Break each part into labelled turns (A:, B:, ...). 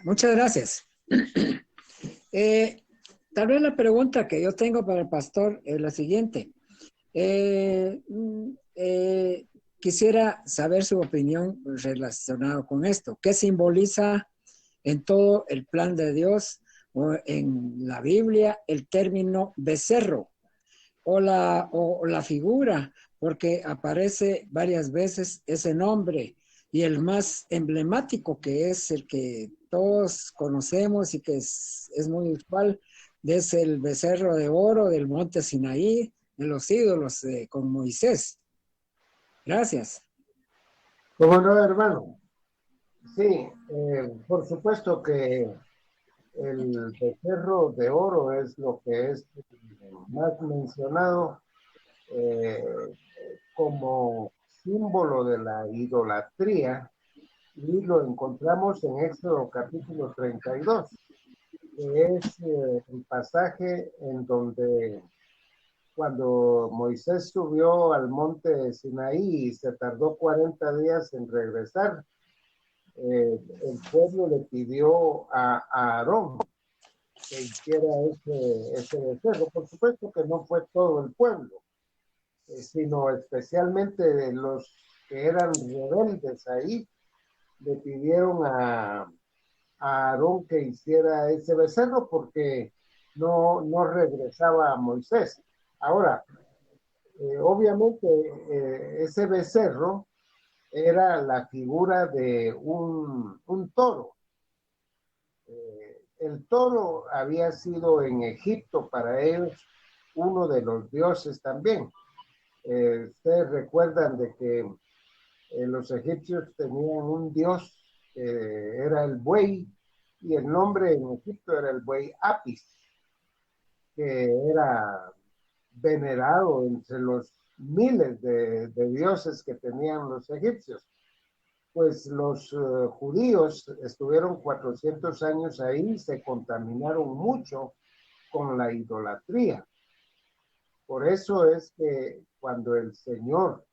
A: Muchas gracias. Eh, Tal vez la pregunta que yo tengo para el pastor es la siguiente. Quisiera saber su opinión relacionada con esto. ¿Qué simboliza en todo el plan de Dios o en la Biblia el término becerro o la figura? Porque aparece varias veces ese nombre y el más emblemático, que es el que todos conocemos y que es muy usual, es el becerro de oro del monte Sinaí, de los ídolos con Moisés. Gracias.
B: ¿Cómo no, hermano? Sí, por supuesto que el becerro de oro es lo que es más mencionado eh, como símbolo de la idolatría y lo encontramos en Éxodo capítulo 32, que es el pasaje en donde cuando Moisés subió al monte Sinaí y se tardó 40 días en regresar, el pueblo le pidió a Aarón que hiciera ese becerro. Por supuesto que no fue todo el pueblo, sino especialmente los que eran rebeldes ahí, le pidieron a Aarón que hiciera ese becerro porque no regresaba a Moisés. Ahora, obviamente, ese becerro era la figura de un toro. El toro había sido en Egipto para ellos uno de los dioses también. Ustedes recuerdan de que los egipcios tenían un dios que era el buey y el nombre en Egipto era el buey Apis, que era venerado entre los miles de dioses que tenían los egipcios. Pues los judíos estuvieron 400 años ahí, se contaminaron mucho con la idolatría. Por eso es que cuando el Señor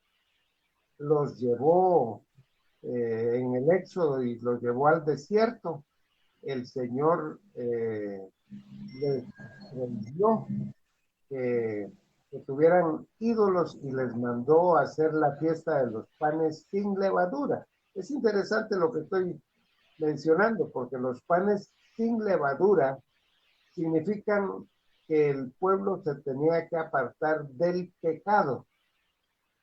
B: los llevó en el Éxodo y los llevó al desierto, el Señor les prohibió que, que tuvieran ídolos y les mandó a hacer la fiesta de los panes sin levadura. Es interesante lo que estoy mencionando, porque los panes sin levadura significan que el pueblo se tenía que apartar del pecado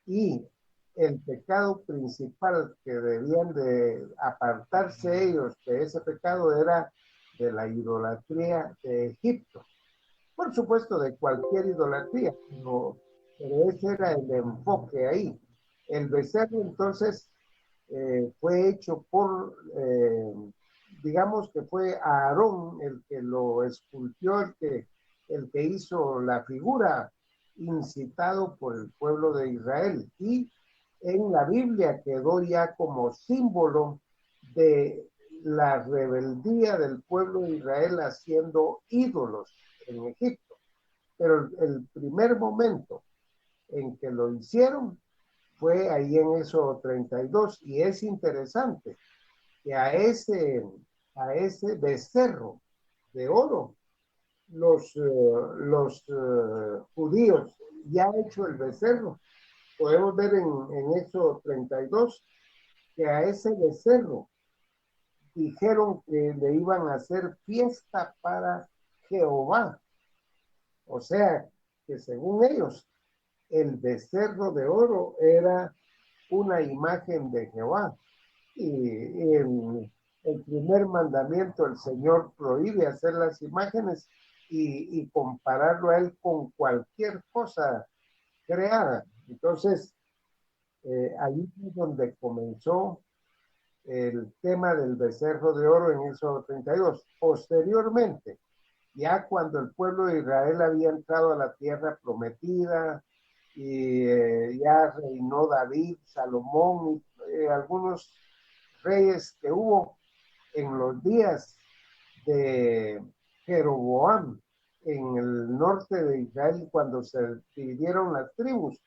B: y el pecado principal que debían de apartarse ellos de ese pecado era de la idolatría de Egipto. Por supuesto, de cualquier idolatría, pero ese era el enfoque ahí. El becerro entonces fue hecho digamos que fue Aarón el que lo esculpió, el que hizo la figura, incitado por el pueblo de Israel. Y en la Biblia quedó ya como símbolo de la rebeldía del pueblo de Israel haciendo ídolos en Egipto. Pero el primer momento en que lo hicieron fue ahí en eso 32 y es interesante que a ese becerro de oro los judíos ya hecho el becerro. Podemos ver en eso 32 que a ese becerro dijeron que le iban a hacer fiesta para Jehová. O sea, que según ellos, el becerro de oro era una imagen de Jehová. Y en el primer mandamiento el Señor prohíbe hacer las imágenes y compararlo a él con cualquier cosa creada. Entonces, ahí es donde comenzó el tema del becerro de oro en Éxodo 32. Posteriormente, ya cuando el pueblo de Israel había entrado a la tierra prometida y ya reinó David, Salomón y algunos reyes que hubo en los días de Jeroboam en el norte de Israel cuando se dividieron las tribus.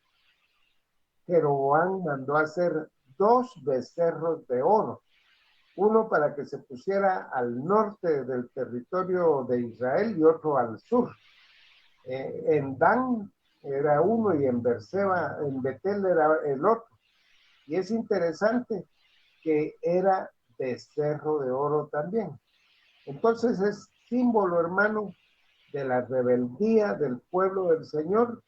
B: Jeroboam mandó a hacer dos becerros de oro uno para que se pusiera al norte del territorio de Israel y otro al sur. En Dan era uno y en Berseba, en Betel era el otro. Y es interesante que era becerro de oro también. Entonces es símbolo, hermano, de la rebeldía del pueblo del Señor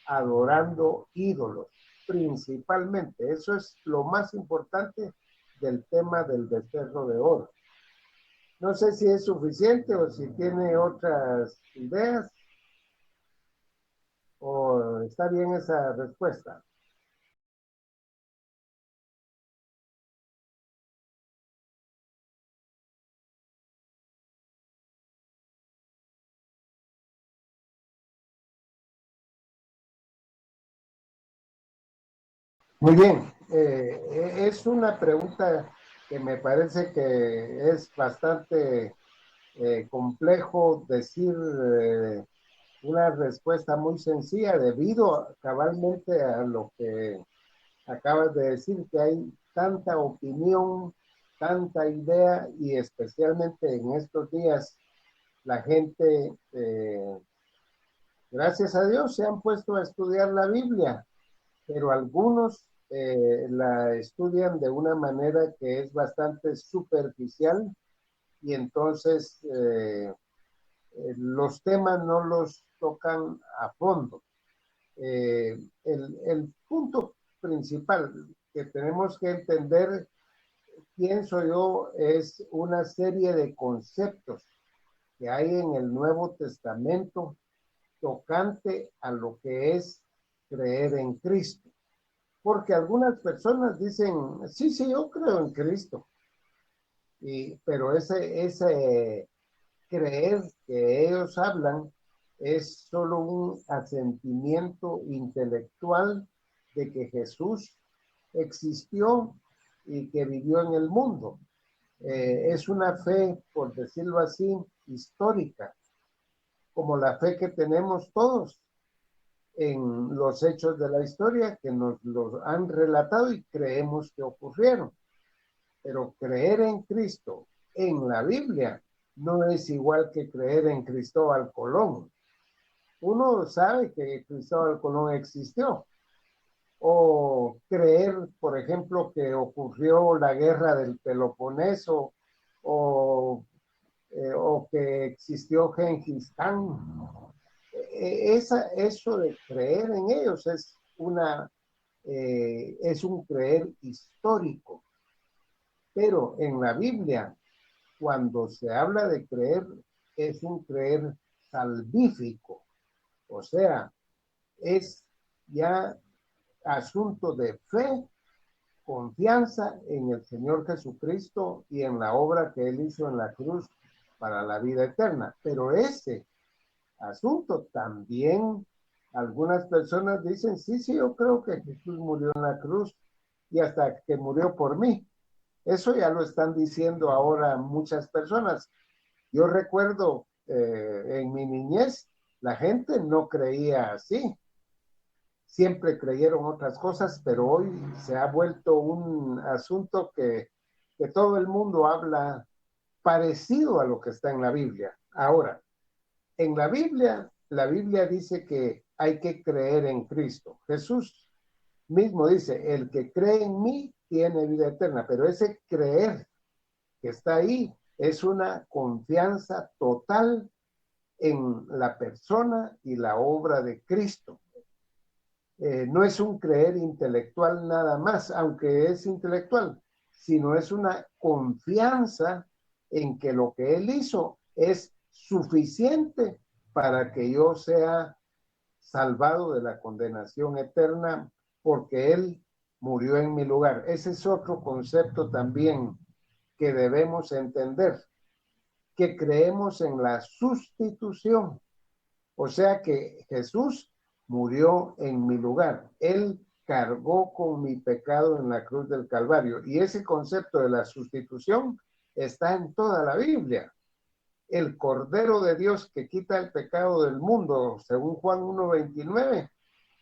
B: adorando ídolos, principalmente. Eso es lo más importante del tema del becerro de oro. No sé si es suficiente o si tiene otras ideas o está bien esa respuesta. Muy bien, es una pregunta que me parece que es bastante complejo decir una respuesta muy sencilla debido cabalmente a lo que acabas de decir, que hay tanta opinión, tanta idea y especialmente en estos días la gente, gracias a Dios, se han puesto a estudiar la Biblia, pero algunos la estudian de una manera que es bastante superficial y entonces los temas no los tocan a fondo. El punto principal que tenemos que entender, pienso yo, es una serie de conceptos que hay en el Nuevo Testamento tocante a lo que es creer en Cristo. Porque algunas personas dicen, sí, sí, yo creo en Cristo, pero ese creer que ellos hablan es solo un asentimiento intelectual de que Jesús existió y que vivió en el mundo. Es una fe, por decirlo así, histórica, como la fe que tenemos todos en los hechos de la historia que nos los han relatado y creemos que ocurrieron. Pero creer en Cristo en la Biblia no es igual que creer en Cristóbal Colón. Uno sabe que Cristóbal Colón existió, o creer, por ejemplo, que ocurrió la guerra del Peloponeso, o que existió Gengis Khan. Eso de creer en ellos es un creer histórico. Pero en la Biblia, cuando se habla de creer, es un creer salvífico. O sea, es ya asunto de fe, confianza en el Señor Jesucristo y en la obra que Él hizo en la cruz para la vida eterna. Pero ese asunto también, algunas personas dicen, sí, sí, yo creo que Jesús murió en la cruz y hasta que murió por mí. Eso ya lo están diciendo ahora muchas personas. Yo recuerdo en mi niñez, la gente no creía así. Siempre creyeron otras cosas, pero hoy se ha vuelto un asunto que todo el mundo habla parecido a lo que está en la Biblia. Ahora, en la Biblia dice que hay que creer en Cristo. Jesús mismo dice, el que cree en mí tiene vida eterna, pero ese creer que está ahí es una confianza total en la persona y la obra de Cristo. No es un creer intelectual nada más, aunque es intelectual, sino es una confianza en que lo que Él hizo es suficiente para que yo sea salvado de la condenación eterna porque Él murió en mi lugar. Ese es otro concepto también que debemos entender, que creemos en la sustitución. O sea que Jesús murió en mi lugar. Él cargó con mi pecado en la cruz del Calvario. Y ese concepto de la sustitución está en toda la Biblia. El Cordero de Dios que quita el pecado del mundo, según Juan 1:29,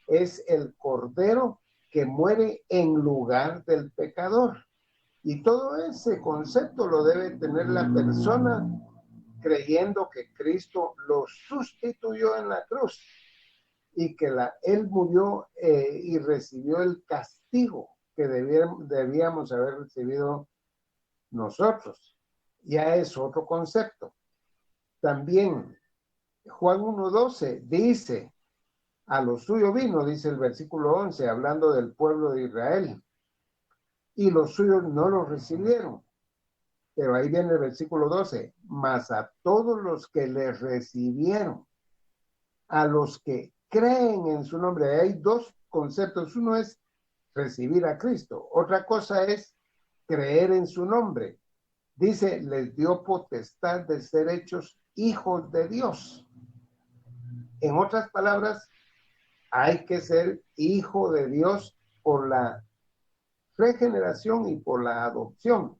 B: es el Cordero que muere en lugar del pecador. Y todo ese concepto lo debe tener la persona creyendo que Cristo lo sustituyó en la cruz y que Él murió y recibió el castigo que debíamos haber recibido nosotros. Ya es otro concepto. También Juan 1:12 dice, a lo suyo vino, dice el versículo 11, hablando del pueblo de Israel, y los suyos no lo recibieron. Pero ahí viene el versículo 12, mas a todos los que le recibieron, a los que creen en su nombre. Hay dos conceptos. Uno es recibir a Cristo. Otra cosa es creer en su nombre. Dice, les dio potestad de ser hechos hijos de Dios. En otras palabras, hay que ser hijo de Dios por la regeneración y por la adopción.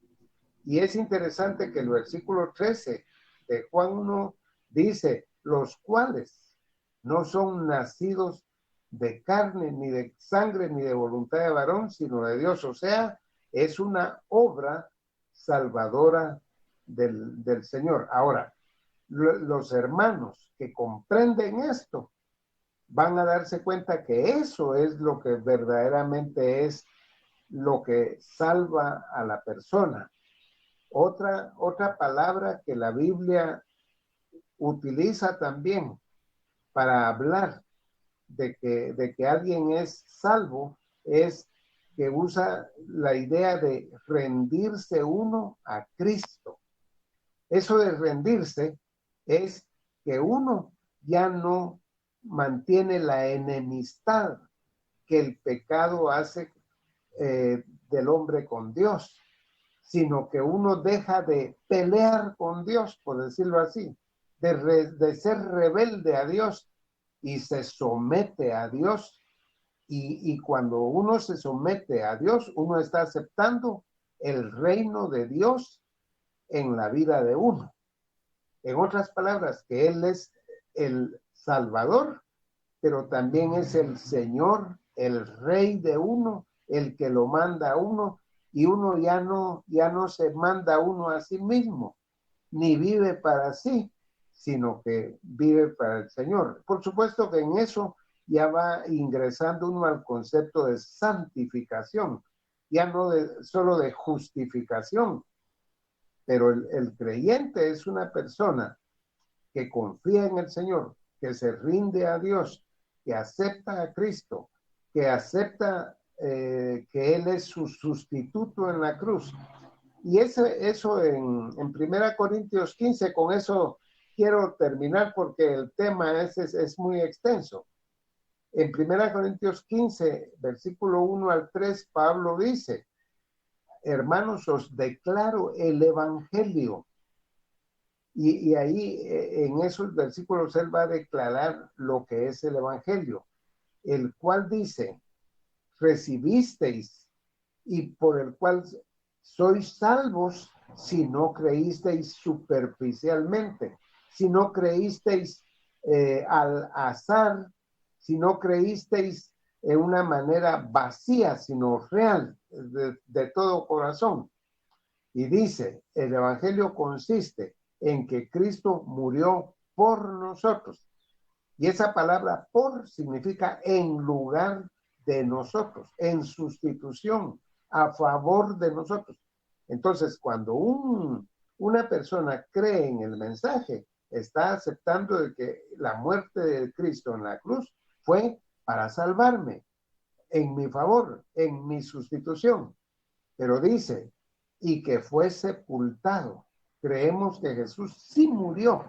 B: Y es interesante que el versículo 13 de Juan 1 dice, los cuales no son nacidos de carne, ni de sangre, ni de voluntad de varón, sino de Dios. O sea, es una obra salvadora del Señor. Ahora, los hermanos que comprenden esto van a darse cuenta que eso es lo que verdaderamente es lo que salva a la persona. Otra palabra que la Biblia utiliza también para hablar de que alguien es salvo es que usa la idea de rendirse uno a Cristo. Eso de rendirse es que uno ya no mantiene la enemistad que el pecado hace del hombre con Dios, sino que uno deja de pelear con Dios, por decirlo así, de ser rebelde a Dios y se somete a Dios. Y cuando uno se somete a Dios, uno está aceptando el reino de Dios en la vida de uno. En otras palabras, que Él es el Salvador, pero también es el Señor, el Rey de uno, el que lo manda a uno, y uno ya no se manda a uno a sí mismo, ni vive para sí, sino que vive para el Señor. Por supuesto que en eso ya va ingresando uno al concepto de santificación, ya no solo de justificación, pero el creyente es una persona que confía en el Señor, que se rinde a Dios, que acepta a Cristo, que acepta que Él es su sustituto en la cruz. Y eso en 1 Corintios 15, con eso quiero terminar porque el tema es muy extenso. En 1 Corintios 15, versículo 1 al 3, Pablo dice, hermanos, os declaro el evangelio. Y ahí en esos versículos él va a declarar lo que es el evangelio, el cual dice, recibisteis y por el cual sois salvos si no creísteis superficialmente, si no creísteis al azar, si no creísteis en una manera vacía, sino real, de todo corazón. Y dice, el evangelio consiste en que Cristo murió por nosotros. Y esa palabra por significa en lugar de nosotros, en sustitución, a favor de nosotros. Entonces, cuando una persona cree en el mensaje, está aceptando de que la muerte de Cristo en la cruz fue para salvarme, en mi favor, en mi sustitución. Pero dice, y que fue sepultado. Creemos que Jesús sí murió.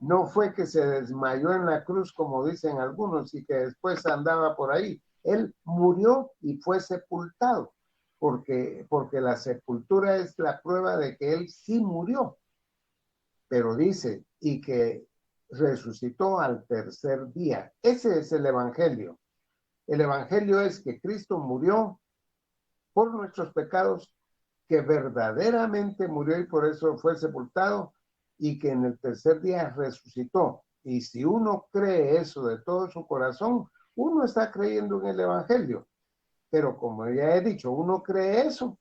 B: No fue que se desmayó en la cruz, como dicen algunos, y que después andaba por ahí. Él murió y fue sepultado, porque la sepultura es la prueba de que él sí murió. Pero dice, y que resucitó al tercer día. Ese es el evangelio. El evangelio es que Cristo murió por nuestros pecados, que verdaderamente murió y por eso fue sepultado, y que en el tercer día resucitó. Y si uno cree eso de todo su corazón, uno está creyendo en el evangelio. Pero como ya he dicho, uno cree eso,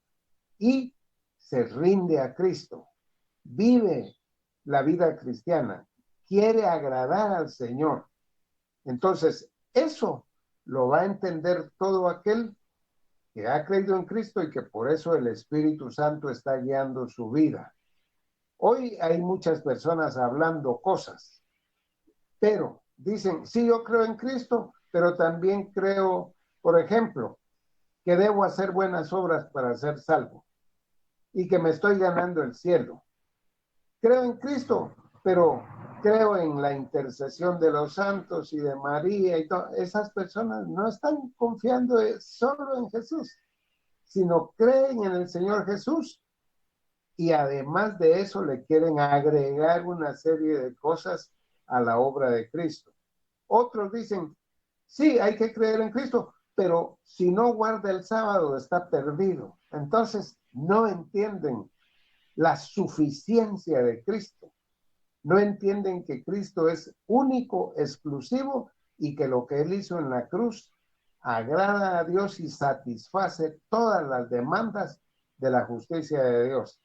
B: y se rinde a Cristo, vive la vida cristiana, quiere agradar al Señor. Entonces, eso lo va a entender todo aquel que ha creído en Cristo y que por eso el Espíritu Santo está guiando su vida. Hoy hay muchas personas hablando cosas, pero dicen, sí, yo creo en Cristo, pero también creo, por ejemplo, que debo hacer buenas obras para ser salvo y que me estoy ganando el cielo. Creo en Cristo, pero creo en la intercesión de los santos y de María y todo. Esas personas no están confiando solo en Jesús, sino creen en el Señor Jesús y además de eso le quieren agregar una serie de cosas a la obra de Cristo. Otros dicen, sí, hay que creer en Cristo, pero si no guarda el sábado está perdido. Entonces no entienden la suficiencia de Cristo. No entienden que Cristo es único, exclusivo y que lo que Él hizo en la cruz agrada a Dios y satisface todas las demandas de la justicia de Dios.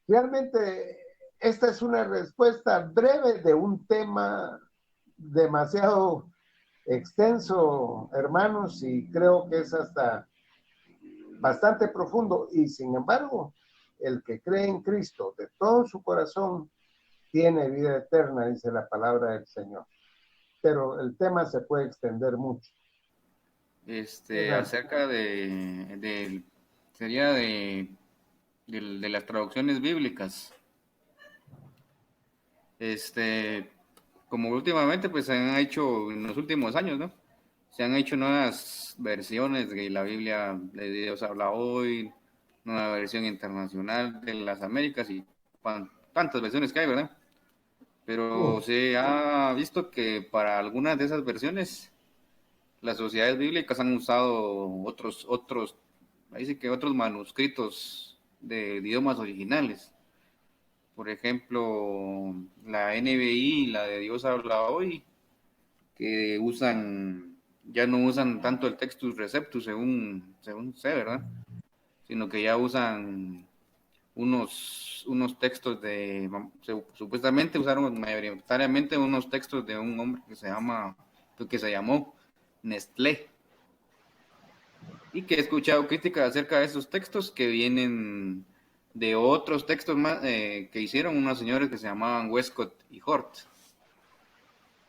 B: Realmente esta es una respuesta breve de un tema demasiado extenso, hermanos, y creo que es hasta bastante profundo. Y sin embargo, el que cree en Cristo de todo su corazón tiene vida eterna, dice la palabra del Señor. Pero el tema se puede extender mucho.
C: Acerca sería de las traducciones bíblicas. Como últimamente pues se han hecho en los últimos años, ¿no? Se han hecho nuevas versiones de la Biblia de Dios habla hoy, nueva versión internacional de las Américas y tantas versiones que hay, ¿verdad? Pero se ha visto que para algunas de esas versiones las sociedades bíblicas han usado otros, ahí que otros manuscritos de idiomas originales. Por ejemplo, la NBI, la de Dios habla hoy, que ya no usan tanto el Textus Receptus según sé, ¿verdad? Sino que ya usan unos textos supuestamente usaron mayoritariamente unos textos de un hombre que se llamó Nestlé, y que he escuchado críticas acerca de esos textos que vienen de otros textos más que hicieron unos señores que se llamaban Westcott y Hort,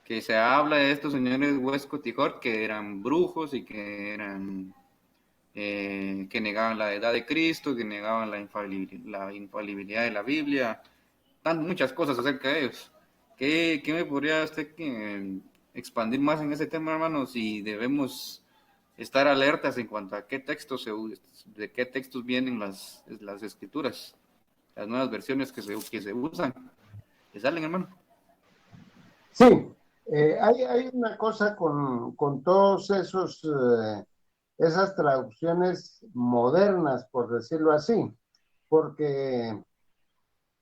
C: que se habla de estos señores Westcott y Hort que eran brujos y que eran que negaban la edad de Cristo, que negaban la infalibilidad de la Biblia, muchas cosas acerca de ellos. ¿Qué me podría usted expandir más en ese tema, hermano? Si debemos estar alertas en cuanto a de qué textos vienen las escrituras, las nuevas versiones que se usan, que salen, hermano.
B: Sí, hay una cosa con todos esas traducciones modernas, por decirlo así, porque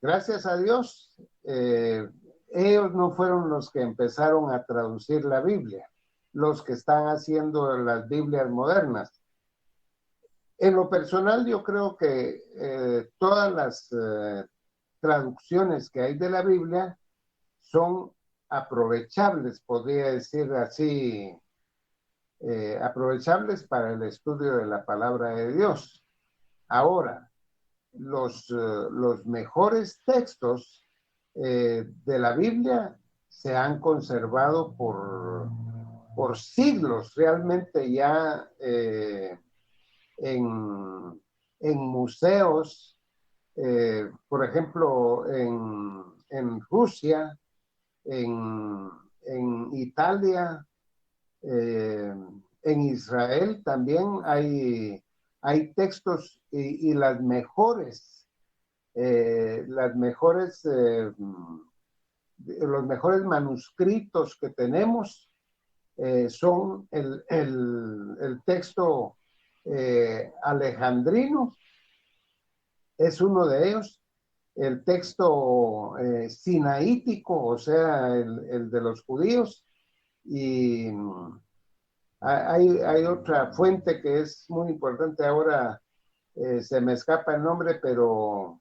B: gracias a Dios, ellos no fueron los que empezaron a traducir la Biblia, los que están haciendo las Biblias modernas. En lo personal, yo creo que todas las traducciones que hay de la Biblia son aprovechables, podría decir así, aprovechables para el estudio de la palabra de Dios. Ahora, los mejores textos de la Biblia se han conservado por siglos, realmente ya en museos, por ejemplo, en Rusia, en Italia, en Israel también hay textos y los mejores manuscritos que tenemos son el texto alejandrino, es uno de ellos, el texto sinaítico, o sea, el de los judíos, y hay otra fuente que es muy importante ahora se me escapa el nombre, pero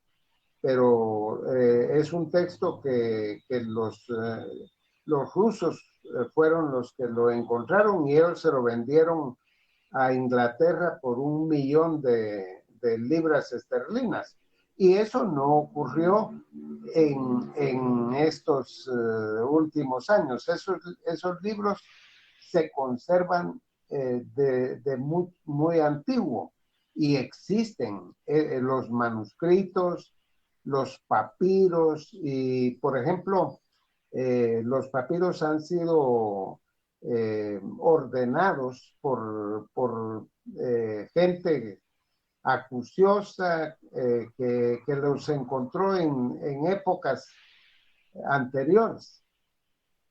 B: es un texto que los rusos fueron los que lo encontraron y ellos se lo vendieron a Inglaterra por 1 millón de libras esterlinas. Y eso no ocurrió en estos últimos años. Esos libros se conservan de muy antiguo y existen los manuscritos, los papiros y, por ejemplo, los papiros han sido ordenados por gente acuciosa que los encontró en épocas anteriores.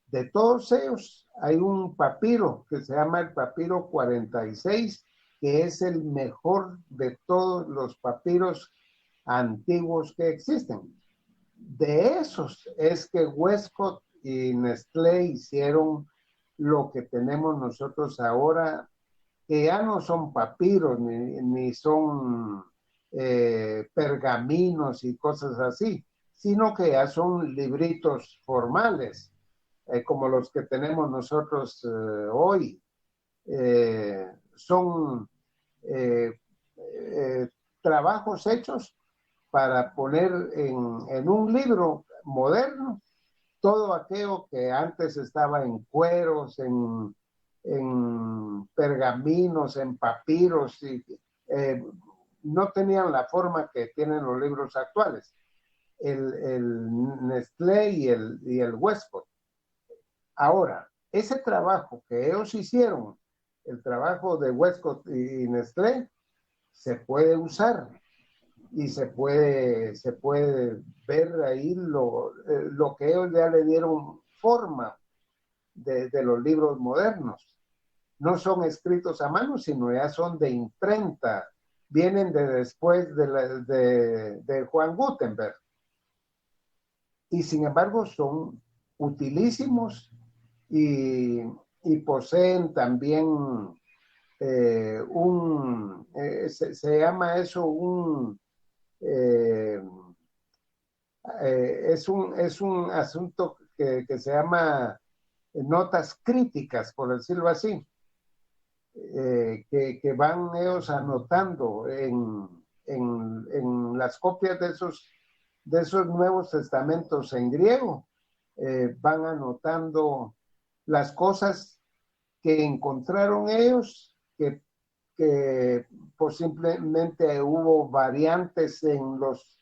B: De todos ellos hay un papiro que se llama el papiro 46, que es el mejor de todos los papiros antiguos que existen. De esos es que Westcott y Nestlé hicieron lo que tenemos nosotros ahora, que ya no son papiros ni son pergaminos y cosas así, sino que ya son libritos formales, como los que tenemos nosotros hoy. Son trabajos hechos para poner en un libro moderno todo aquello que antes estaba en cueros, en pergaminos, en papiros, y no tenían la forma que tienen los libros actuales. El Nestlé y el Westcott. Ahora, ese trabajo que ellos hicieron, el trabajo de Westcott y Nestlé, se puede usar y se puede ver ahí lo que ellos ya le dieron forma de los libros modernos. No son escritos a mano, sino ya son de imprenta. Vienen de después de Juan Gutenberg. Y sin embargo son utilísimos y poseen también se llama eso es un asunto que se llama notas críticas, por decirlo así, que van ellos anotando en las copias de esos Nuevos Testamentos en griego, van anotando las cosas que encontraron ellos, que posiblemente hubo variantes en los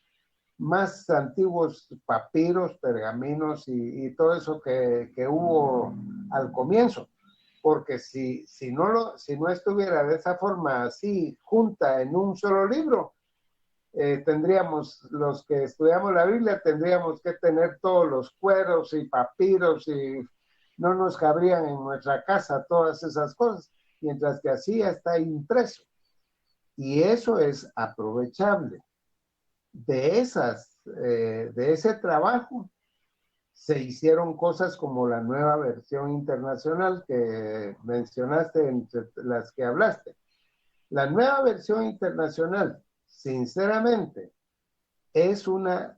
B: más antiguos papiros, pergaminos y todo eso que hubo al comienzo. Porque si no estuviera de esa forma así junta en un solo libro, tendríamos, los que estudiamos la Biblia, tendríamos que tener todos los cueros y papiros y no nos cabrían en nuestra casa todas esas cosas, mientras que así ya está impreso. Y eso es aprovechable. De ese trabajo se hicieron cosas como la nueva versión internacional que mencionaste entre las que hablaste. La nueva versión internacional, sinceramente, es una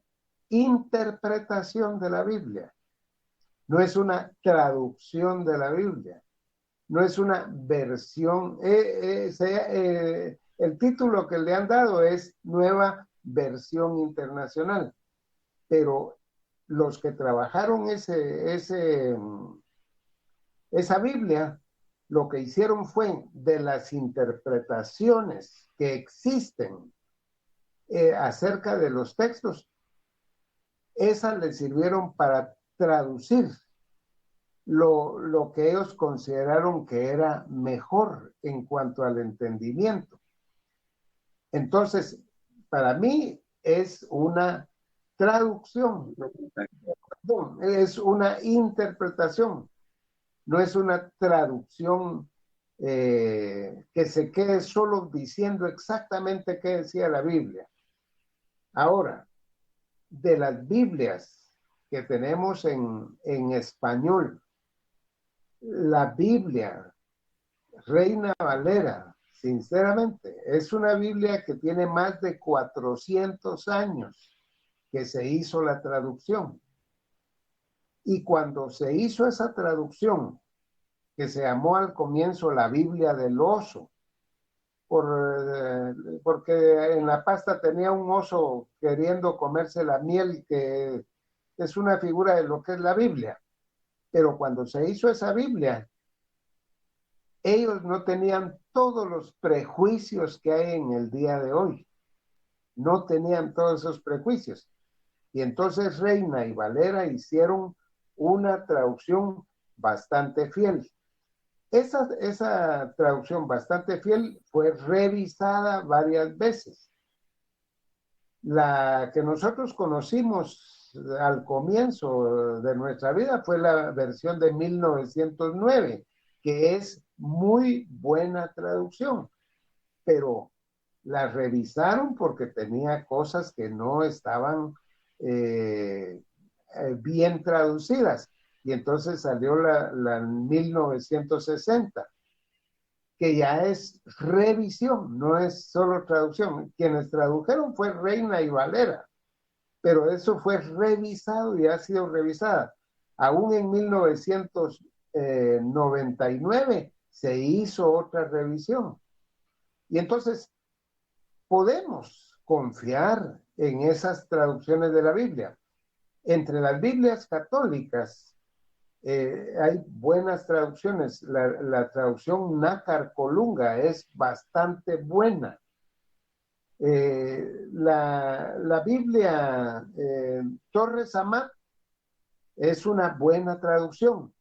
B: interpretación de la Biblia. No es una traducción de la Biblia. No es una versión. El título que le han dado es Nueva Versión Internacional. Pero los que trabajaron esa Biblia, lo que hicieron fue de las interpretaciones que existen acerca de los textos, esas les sirvieron para traducir lo que ellos consideraron que era mejor en cuanto al entendimiento. Entonces, para mí es una traducción, es una interpretación, no es una traducción que se quede solo diciendo exactamente qué decía la Biblia. Ahora, de las Biblias que tenemos en español, la Biblia Reina Valera sinceramente. Es una Biblia que tiene más de 400 años que se hizo la traducción. Y cuando se hizo esa traducción, que se llamó al comienzo la Biblia del oso, porque en la pasta tenía un oso queriendo comerse la miel, que es una figura de lo que es la Biblia. Pero cuando se hizo esa Biblia, ellos no tenían todos los prejuicios que hay en el día de hoy. No tenían todos esos prejuicios. Y entonces Reina y Valera hicieron una traducción bastante fiel. Esa traducción bastante fiel fue revisada varias veces. La que nosotros conocimos al comienzo de nuestra vida fue la versión de 1909, que es muy buena traducción, pero la revisaron porque tenía cosas que no estaban bien traducidas. Y entonces salió la 1960, que ya es revisión, no es solo traducción. Quienes tradujeron fue Reina y Valera, pero eso fue revisado y ha sido revisada. Aún en 1999 se hizo otra revisión. Y entonces podemos confiar en esas traducciones de la Biblia. Entre las Biblias católicas hay buenas traducciones. La traducción Nácar Colunga es bastante buena. La Biblia Torres Amat es una buena traducción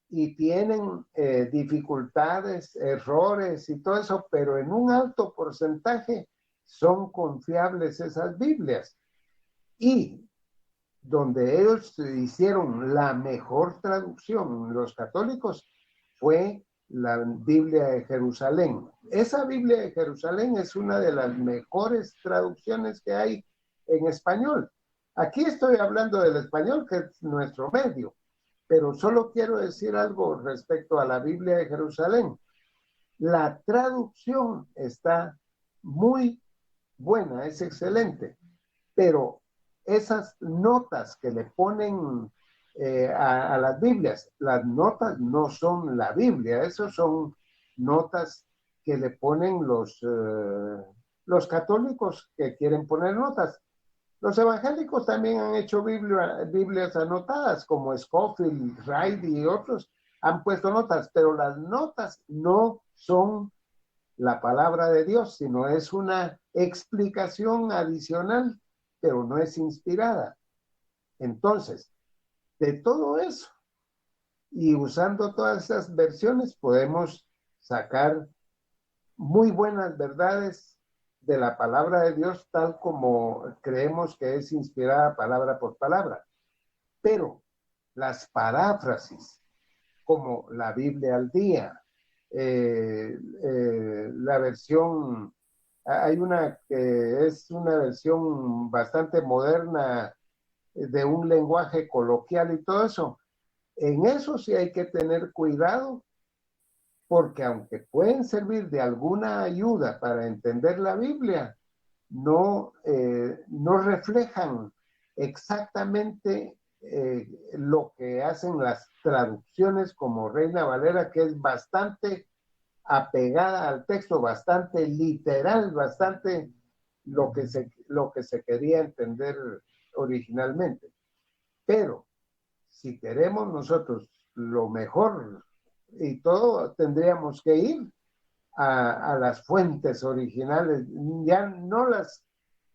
B: y tienen dificultades, errores y todo eso, pero en un alto porcentaje son confiables esas Biblias. Y donde ellos hicieron la mejor traducción, los católicos, fue la Biblia de Jerusalén. Esa Biblia de Jerusalén es una de las mejores traducciones que hay en español. Aquí estoy hablando del español, que es nuestro medio, pero solo quiero decir algo respecto a la Biblia de Jerusalén. La traducción está muy buena, es excelente, pero esas notas que le ponen a las Biblias, las notas no son la Biblia, esos son notas que le ponen los católicos que quieren poner notas. Los evangélicos también han hecho Biblias anotadas, como Scofield, Wright y otros han puesto notas, pero las notas no son la palabra de Dios, sino es una explicación adicional, pero no es inspirada. Entonces, de todo eso, y usando todas esas versiones, podemos sacar muy buenas verdades de la palabra de Dios, tal como creemos que es inspirada palabra por palabra. Pero las paráfrasis, como la Biblia al día, la versión, hay una que es una versión bastante moderna de un lenguaje coloquial y todo eso. En eso sí hay que tener cuidado, porque aunque pueden servir de alguna ayuda para entender la Biblia, no reflejan exactamente lo que hacen las traducciones como Reina Valera, que es bastante apegada al texto, bastante literal, bastante lo que se quería entender originalmente. Pero si queremos nosotros lo mejor y todo, tendríamos que ir a las fuentes originales, ya no las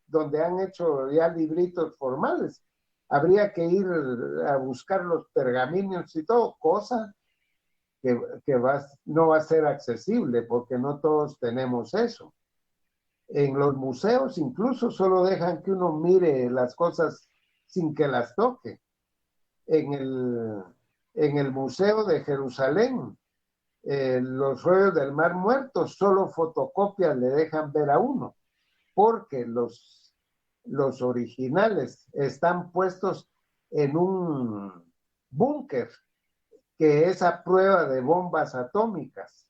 B: donde han hecho ya libritos formales. Habría que ir a buscar los pergaminos y todo, cosa que no va a ser accesible porque no todos tenemos eso. En los museos incluso solo dejan que uno mire las cosas sin que las toque. En el Museo de Jerusalén, los rollos del Mar Muerto, solo fotocopias le dejan ver a uno, porque los originales están puestos en un búnker que es a prueba de bombas atómicas.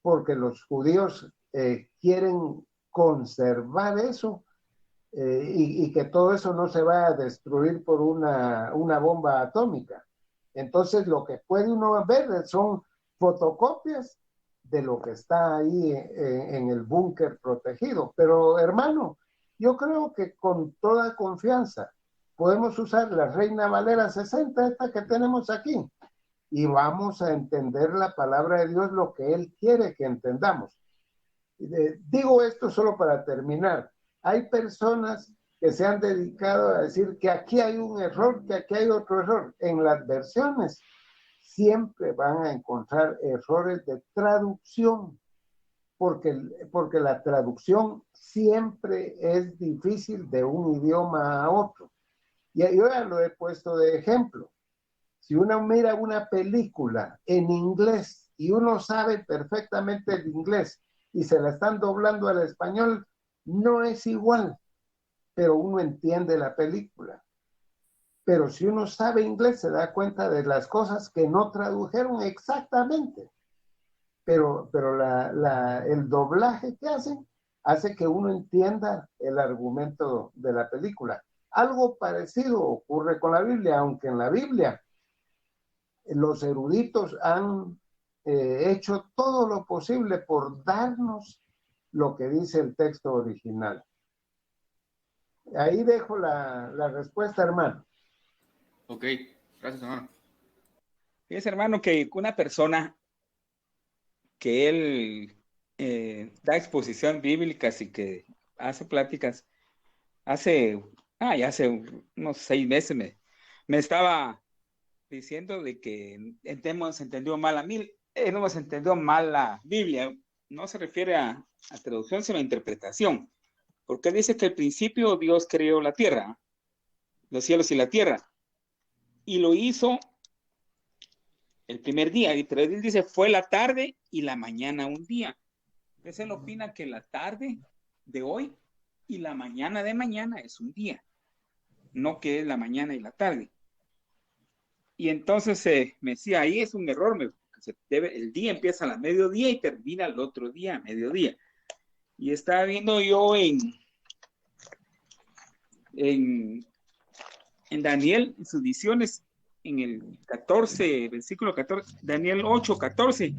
B: porque los judíos quieren conservar eso y que todo eso no se vaya a destruir por una bomba atómica. Entonces lo que puede uno ver son fotocopias de lo que está ahí en el búnker protegido. Pero hermano, yo creo que con toda confianza podemos usar la Reina Valera 60, esta que tenemos aquí, y vamos a entender la palabra de Dios, lo que Él quiere que entendamos. Digo esto solo para terminar. Hay personas que se han dedicado a decir que aquí hay un error, que aquí hay otro error. En las versiones siempre van a encontrar errores de traducción, porque la traducción siempre es difícil de un idioma a otro. Y yo ya lo he puesto de ejemplo. Si uno mira una película en inglés y uno sabe perfectamente el inglés y se la están doblando al español, no es igual, pero uno entiende la película. Pero si uno sabe inglés, se da cuenta de las cosas que no tradujeron exactamente. Pero el doblaje que hacen hace que uno entienda el argumento de la película. Algo parecido ocurre con la Biblia, aunque en la Biblia los eruditos han hecho todo lo posible por darnos lo que dice el texto original. Ahí dejo la respuesta, hermano.
C: Ok, gracias, hermano.
D: Fíjese, hermano, que una persona que él da exposición bíblica y que hace pláticas, ya hace unos 6 meses me estaba diciendo de que hemos entendido mal no hemos entendido mal la Biblia. No se refiere a traducción, sino a interpretación. Porque dice que al principio Dios creó la tierra, los cielos y la tierra, y lo hizo el primer día, pero él dice fue la tarde y la mañana un día. Entonces él opina que la tarde de hoy y la mañana de mañana es un día, no que es la mañana y la tarde. Y entonces me decía, ahí es un error, el día empieza a la mediodía y termina el otro día a mediodía. Y estaba viendo yo en Daniel, en sus visiones, en el 14, versículo 14, Daniel 8, 14.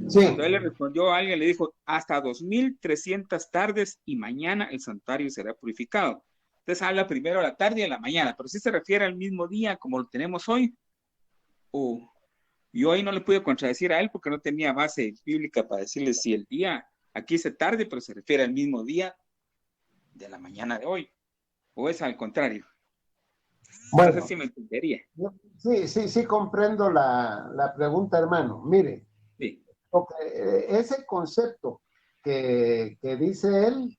D: Sí. Cuando él le respondió a alguien, le dijo, hasta 2300 tardes y mañana el santuario será purificado. Entonces habla primero a la tarde y a la mañana, pero si se refiere al mismo día como lo tenemos hoy, yo ahí no le pude contradecir a él porque no tenía base bíblica para decirle si el día, aquí dice tarde, pero se refiere al mismo día de la mañana de hoy, o es al contrario. Bueno, no sé si me entendería.
B: Sí, comprendo la pregunta, hermano. Mire, sí. Ese concepto que dice él,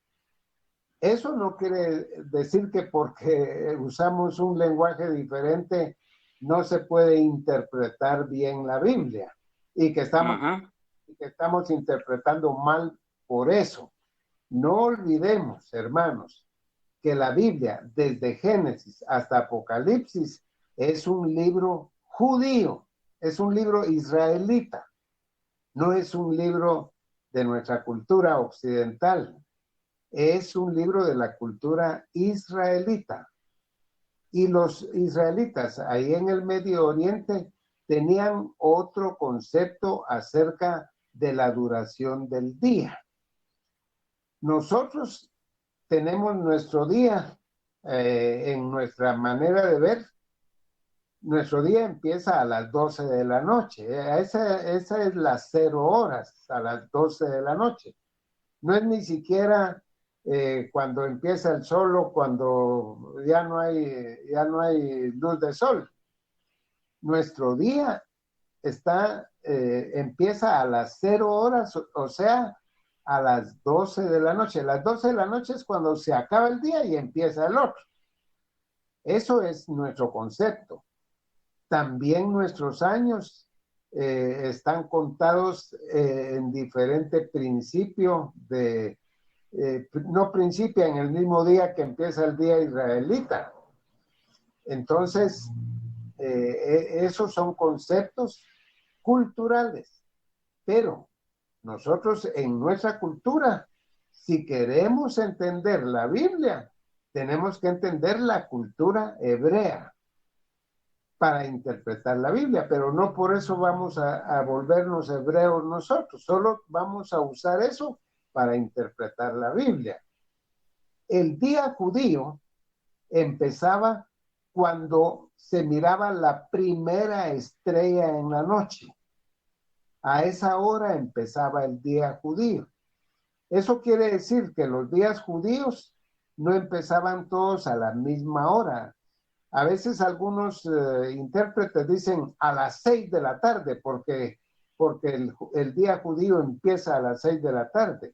B: eso no quiere decir que porque usamos un lenguaje diferente no se puede interpretar bien la Biblia y que estamos interpretando mal por eso. No olvidemos, hermanos, que la Biblia, desde Génesis hasta Apocalipsis, es un libro judío, es un libro israelita, no es un libro de nuestra cultura occidental, es un libro de la cultura israelita. Y los israelitas ahí en el Medio Oriente tenían otro concepto acerca de la duración del día. Nosotros tenemos nuestro día en nuestra manera de ver. Nuestro día empieza a las 12 de la noche. Esa es las 0 horas, a las 12 de la noche. No es ni siquiera cuando empieza el sol o cuando ya no hay luz de sol. Nuestro día empieza a las 0 horas, o sea, a las 12 de la noche. Las 12 de la noche es cuando se acaba el día y empieza el otro. Eso es nuestro concepto. También nuestros años están contados en diferente principio no principia en el mismo día que empieza el día israelita. Entonces, esos son conceptos culturales, pero nosotros en nuestra cultura, si queremos entender la Biblia, tenemos que entender la cultura hebrea para interpretar la Biblia, pero no por eso vamos a volvernos hebreos nosotros, solo vamos a usar eso para interpretar la Biblia. El día judío empezaba cuando se miraba la primera estrella en la noche. A esa hora empezaba el día judío. Eso quiere decir que los días judíos no empezaban todos a la misma hora. A veces algunos intérpretes dicen a las 6 de la tarde porque el día judío empieza a las 6 de la tarde.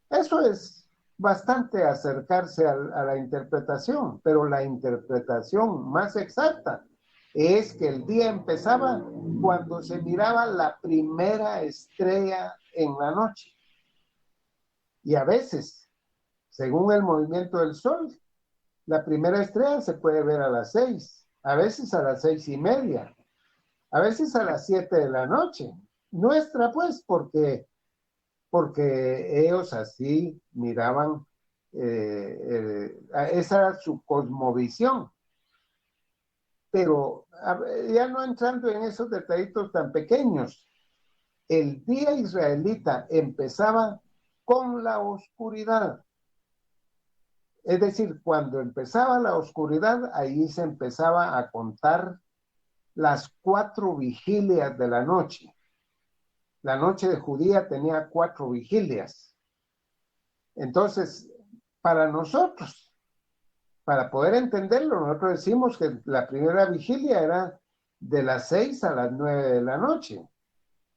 B: Eso es bastante acercarse a la interpretación, pero la interpretación más exacta es que el día empezaba cuando se miraba la primera estrella en la noche. Y a veces, según el movimiento del sol, la primera estrella se puede ver a las 6, a veces a las 6:30, a veces a las 7 de la noche. Nuestra, pues, porque ellos así miraban, esa era su cosmovisión. Pero ya no entrando en esos detallitos tan pequeños, el día israelita empezaba con la oscuridad. Es decir, cuando empezaba la oscuridad, ahí se empezaba a contar las 4 vigilias de la noche. La noche de judía tenía 4 vigilias. Entonces, para nosotros, para poder entenderlo, nosotros decimos que la primera vigilia era de las 6 a las 9 de la noche.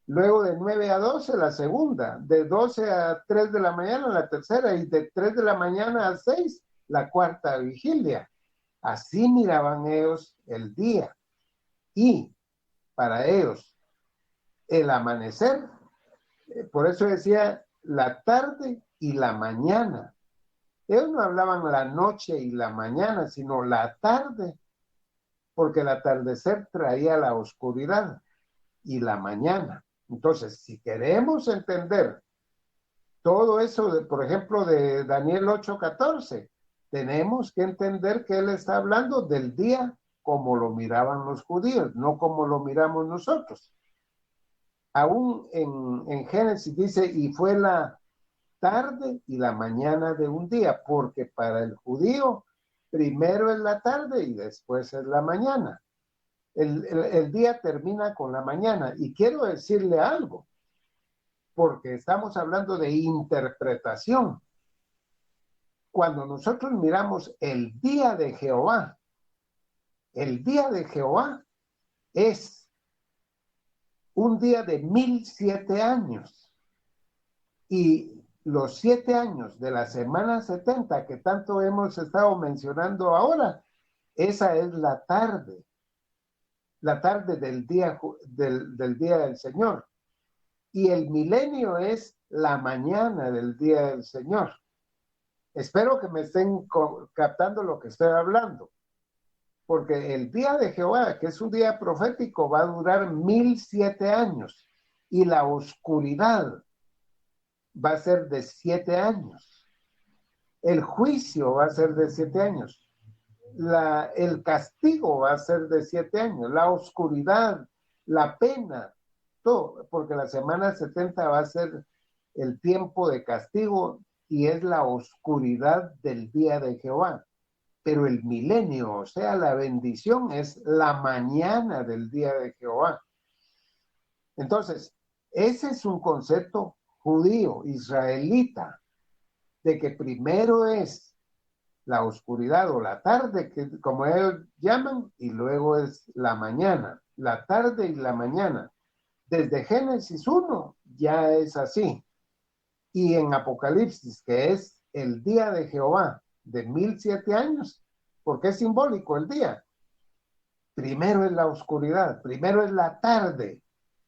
B: Luego de 9 a 12 la segunda, de 12 a 3 de la mañana la tercera y de 3 de la mañana a 6 la cuarta vigilia. Así miraban ellos el día. Y para ellos el amanecer, por eso decía la tarde y la mañana. Ellos no hablaban la noche y la mañana, sino la tarde, porque el atardecer traía la oscuridad y la mañana. Entonces, si queremos entender todo eso, por ejemplo, de Daniel 8:14, tenemos que entender que él está hablando del día como lo miraban los judíos, no como lo miramos nosotros. Aún en Génesis dice, y fue la tarde y la mañana de un día, porque para el judío primero es la tarde y después es la mañana. El día termina con la mañana. Y quiero decirle algo, porque estamos hablando de interpretación. Cuando nosotros miramos el día de Jehová es un día de 1007 años. Y los 7 años de la semana 70 que tanto hemos estado mencionando ahora, esa es la tarde del día del Señor. Y el milenio es la mañana del día del Señor. Espero que me estén captando lo que estoy hablando. Porque el día de Jehová, que es un día profético, va a durar 1007 años. Y la oscuridad va a ser de 7 años. El juicio va a ser de 7 años. El castigo va a ser de 7 años. La oscuridad, la pena, todo. Porque la semana 70 va a ser el tiempo de castigo y es la oscuridad del día de Jehová. Pero el milenio, o sea, la bendición es la mañana del día de Jehová. Entonces, ese es un concepto judío, israelita, de que primero es la oscuridad o la tarde, que como ellos llaman, y luego es la mañana, la tarde y la mañana. Desde Génesis 1 ya es así. Y en Apocalipsis, que es el día de Jehová, de 1007 años, porque es simbólico el día. Primero es la oscuridad, primero es la tarde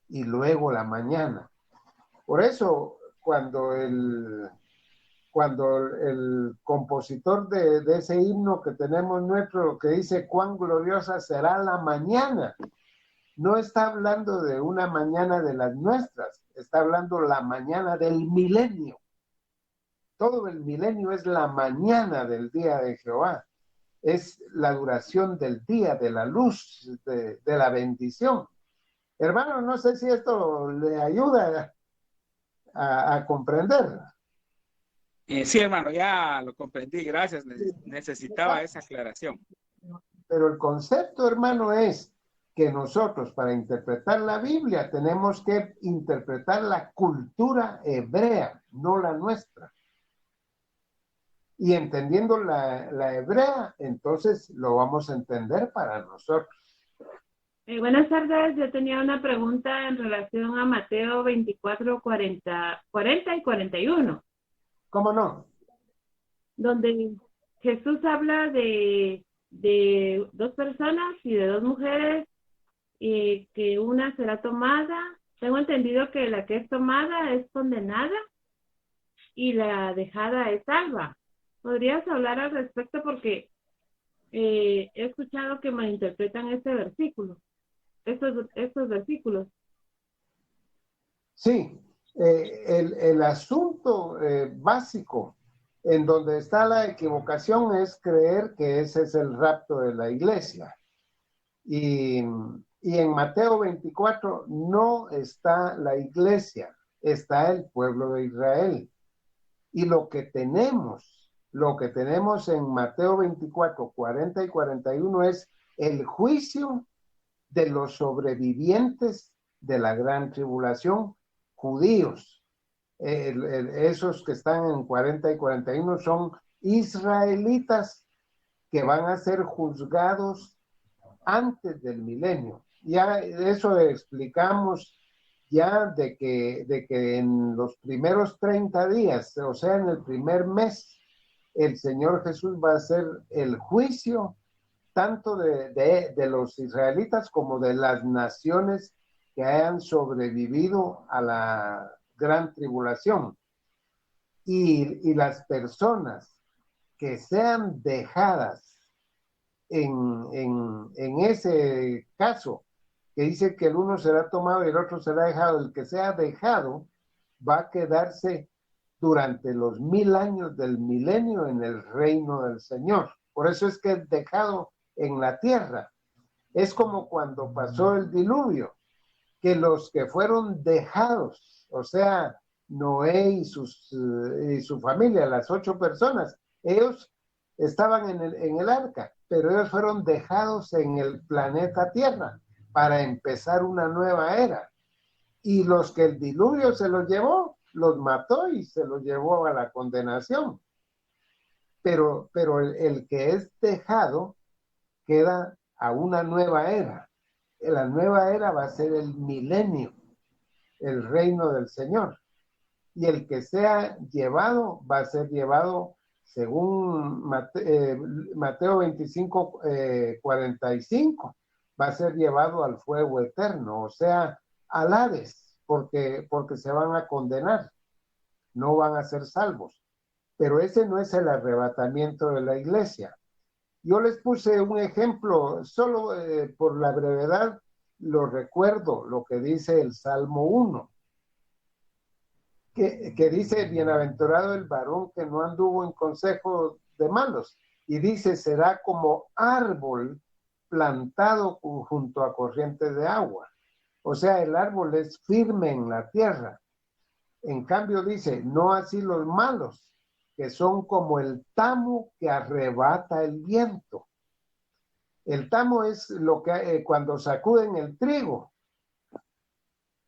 B: y luego la mañana. Por eso, cuando el compositor de ese himno que tenemos nuestro, que dice cuán gloriosa será la mañana, no está hablando de una mañana de las nuestras, está hablando la mañana del milenio. Todo el milenio es la mañana del día de Jehová. Es la duración del día, de la luz, de la bendición. Hermano, no sé si esto le ayuda a comprender.
D: Sí, hermano, ya lo comprendí, gracias. Necesitaba esa aclaración.
B: Pero el concepto, hermano, es que nosotros para interpretar la Biblia tenemos que interpretar la cultura hebrea, no la nuestra. Y entendiendo la hebrea, entonces lo vamos a entender para nosotros.
E: Buenas tardes, yo tenía una pregunta en relación a Mateo 24, 40 y 41.
B: ¿Cómo no?
E: Donde Jesús habla de dos personas y de dos mujeres, y que una será tomada. Tengo entendido que la que es tomada es condenada y la dejada es salva. ¿Podrías hablar al respecto? Porque he escuchado que malinterpretan este versículo, estos versículos.
B: Sí, el asunto básico en donde está la equivocación es creer que ese es el rapto de la iglesia. Y en Mateo 24 no está la iglesia, está el pueblo de Israel. Y lo que tenemos en Mateo 24, 40 y 41 es el juicio de los sobrevivientes de la gran tribulación, judíos. Esos que están en 40 y 41 son israelitas que van a ser juzgados antes del milenio. Ya eso explicamos ya de que en los primeros 30 días, o sea, en el primer mes, el Señor Jesús va a hacer el juicio tanto de los israelitas como de las naciones que hayan sobrevivido a la gran tribulación. Y las personas que sean dejadas en ese caso, que dice que el uno será tomado y el otro será dejado, el que sea dejado va a quedarse durante los 1000 años del milenio en el reino del Señor. Por eso es que es dejado en la tierra. Es como cuando pasó el diluvio, que los que fueron dejados, o sea, Noé y su familia, las 8 personas, ellos estaban en el arca, pero ellos fueron dejados en el planeta Tierra para empezar una nueva era. Y los que el diluvio se los llevó, los mató y se los llevó a la condenación. Pero el que es dejado queda a una nueva era. La nueva era va a ser el milenio, el reino del Señor. Y el que sea llevado va a ser llevado, según Mateo 25, 45, va a ser llevado al fuego eterno, o sea, al Hades, porque se van a condenar, no van a ser salvos. Pero ese no es el arrebatamiento de la iglesia. Yo les puse un ejemplo, solo por la brevedad lo recuerdo, lo que dice el Salmo 1, que dice, bienaventurado el varón que no anduvo en consejo de malos, y dice, será como árbol plantado junto a corrientes de agua. O sea, el árbol es firme en la tierra. En cambio dice, no así los malos, que son como el tamo que arrebata el viento. El tamo es lo que cuando sacuden el trigo,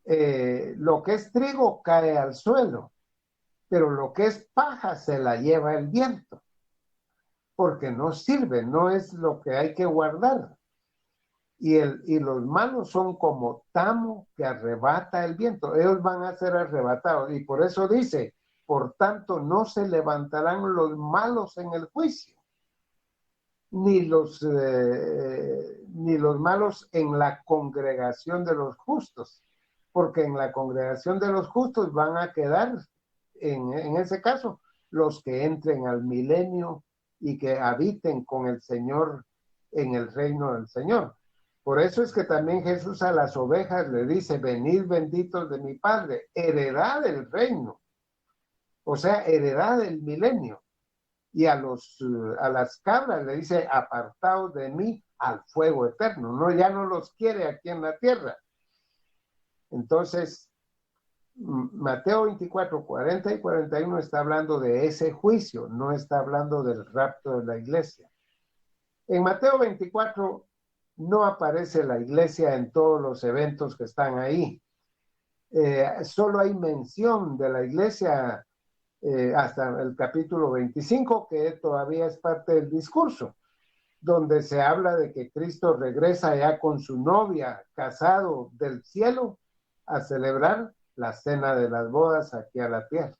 B: lo que es trigo cae al suelo, pero lo que es paja se la lleva el viento, porque no sirve, no es lo que hay que guardar. Y los malos son como tamo que arrebata el viento, ellos van a ser arrebatados, y por eso dice, por tanto no se levantarán los malos en el juicio, ni los malos en la congregación de los justos, porque en la congregación de los justos van a quedar, en ese caso, los que entren al milenio y que habiten con el Señor en el reino del Señor. Por eso es que también Jesús a las ovejas le dice, venid benditos de mi Padre, heredad del reino, o sea, heredad del milenio. Y a las cabras le dice, apartaos de mí al fuego eterno. No, ya no los quiere aquí en la tierra. Entonces, Mateo 24, 40 y 41 está hablando de ese juicio, no está hablando del rapto de la iglesia. En Mateo 24 no aparece la iglesia en todos los eventos que están ahí. Solo hay mención de la iglesia hasta el capítulo 25, que todavía es parte del discurso, donde se habla de que Cristo regresa ya con su novia, casado del cielo, a celebrar la cena de las bodas aquí a la tierra.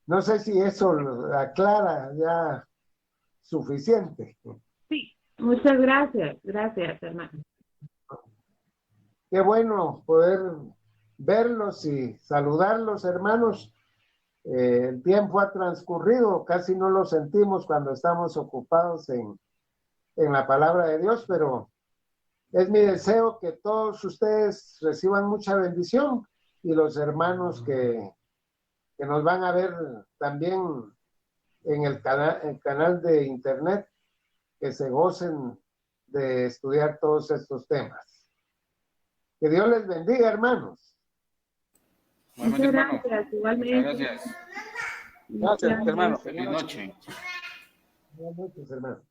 B: No sé si eso lo aclara ya suficiente.
E: Sí, muchas gracias. Gracias, hermano.
B: Qué bueno poder verlos y saludarlos, hermanos. El tiempo ha transcurrido, casi no lo sentimos cuando estamos ocupados en la palabra de Dios, pero es mi deseo que todos ustedes reciban mucha bendición y los hermanos que nos van a ver también en el canal de internet, que se gocen de estudiar todos estos temas. Que Dios les bendiga, hermanos.
E: Muchas gracias, igualmente.
C: Muchas gracias.
D: Gracias, hermano.
C: Feliz noche.
B: Buenas noches, hermano.